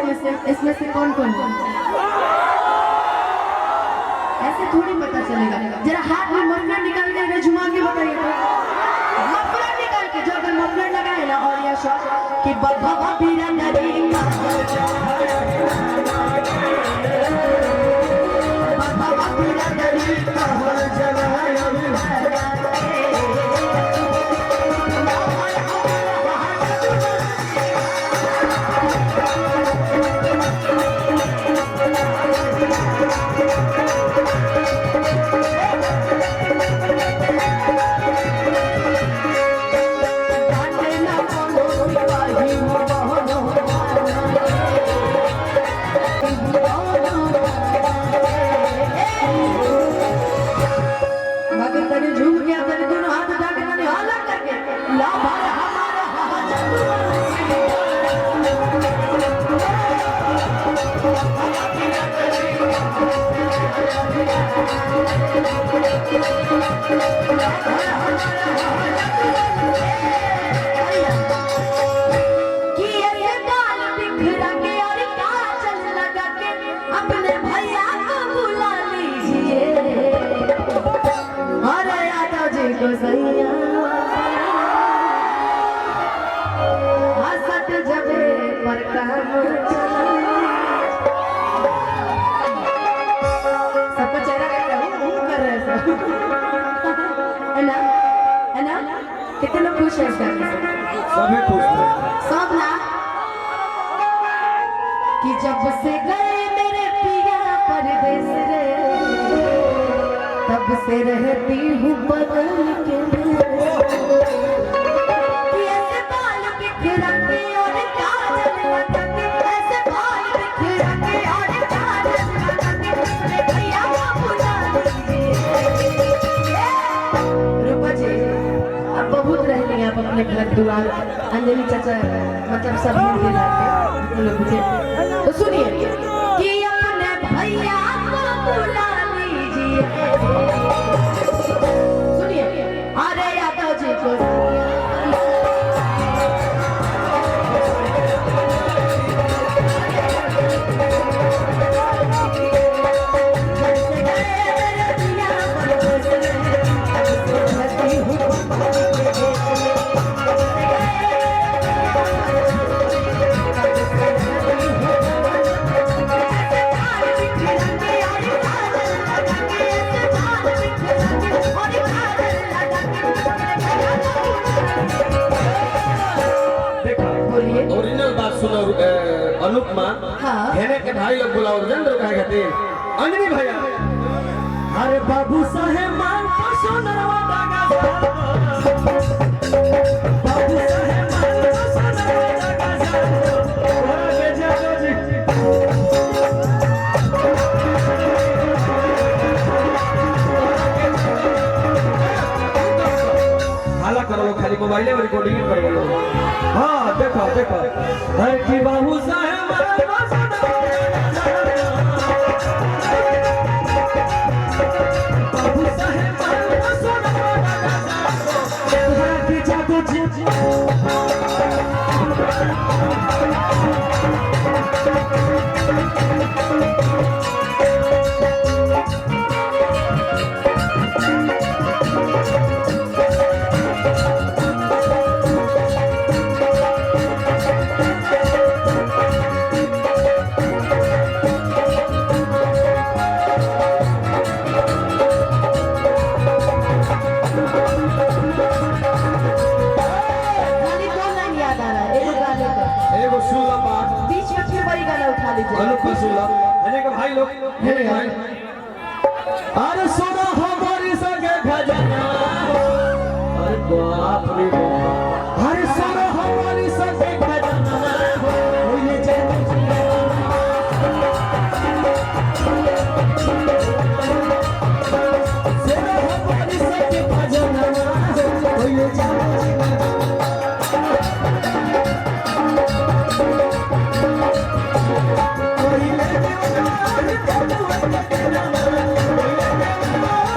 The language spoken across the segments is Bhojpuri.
इसमें से कौन कौन ऐसे थोड़ी पता चलेगा। जरा हाथ में मफलर निकाल के इधर झुमा के बताइए तो। मफलर निकाल के जो अगर मफलर लगाए ना और या शॉट कि बब्बा बीरा नदी बब्बा बीरा नदी का हो जलाया सबका चेहरा कर रहे हैं है ना कितने लोग खुश हैं इस गाने से? सभी खुश हैं सब ना कि जब से गए मेरे पिया परदेस रे तब से रहती हूँ बदल के कि ऐसे बाल बिखरा के और काजल लगा के ऐसे बाल बिखरा के और काजल लगा के भैया बुला दीजिए। रूपा जी अब बहुत रह गए आप अपने घर द्वार अंजलि चाचा मतलब सब मिल के लाके लोग मुझे तो सुनिए कि अपने भैया को बुला लीजिए। सुनिए अरे यादव जी को अनुपमा हेने के भाई लोग बुलाओ जंदर कहे खातिर अंजनी भैया अरे बाबू साहेब मान को सोनरवा दागा बाबू साहेब मान को सोनरवा दागा ओरे जागो जी हाला करो खाली मोबाइल में रिकॉर्डिंग करो लो हां देखो देखो अरे की बाबू साहेब भाई लोग अरे सोना हमारी संगे खजाना अरे बाप रे अरे सोना हमारी संगे खजाना ये सोना हमारी संगे खजाना ये Oh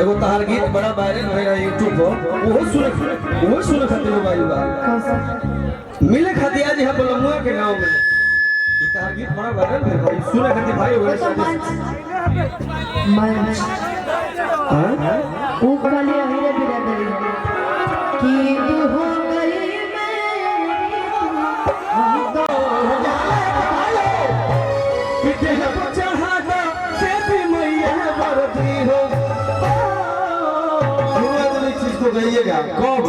एगो तहार गीत बड़ा वायरल हो रहा है यूट्यूब पर वो सुने खातिर हो गई बा मिले खातिर आज यहाँ बलमुआ के गांव में ये तहार गीत बड़ा वायरल है भाई सुने खातिर भाई हो तो मंच हां वो वाले अमीर बिरादरी कि तू हो गई मेरी हम तो किते चढ़ा दो देवी मैया बरती हो तो गइएगा कब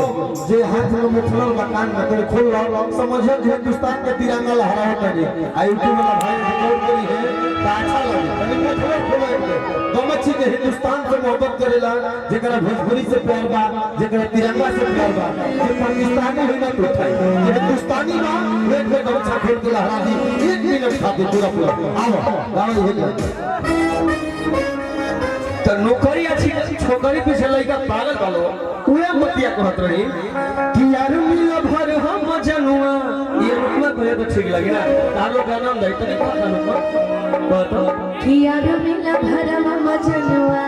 जे हाथ में मुठलल मकान में तेरे खोल लो समझो जे हिंदुस्तान के तिरंगा लहराता है आ यूट्यूब वाला भाई रिकॉर्ड करी है तो अच्छा लगे तनी मुठलल खोले दोनों चीज हिंदुस्तान से मोहब्बत करेला जेकरा भोजपुरी से प्यार बा जेकरा तिरंगा से प्यार बा जे पाकिस्तानी है ना तो उठाई जे हिंदुस्तानी बा वे गमछा खोल के लहरा दी 1 मिनट खातिर पूरा आओ गाओ ये तो नौकरी अच्छी छोकरी पीछे लइका पागल बालो उहे मतिया कहत रही कि यार मिल भर हम जनुआ ये रुकवा कहे तो ठीक लगे ना तारो का नाम दई तो नहीं पता नुको कि यार मिला भरम मजनुआ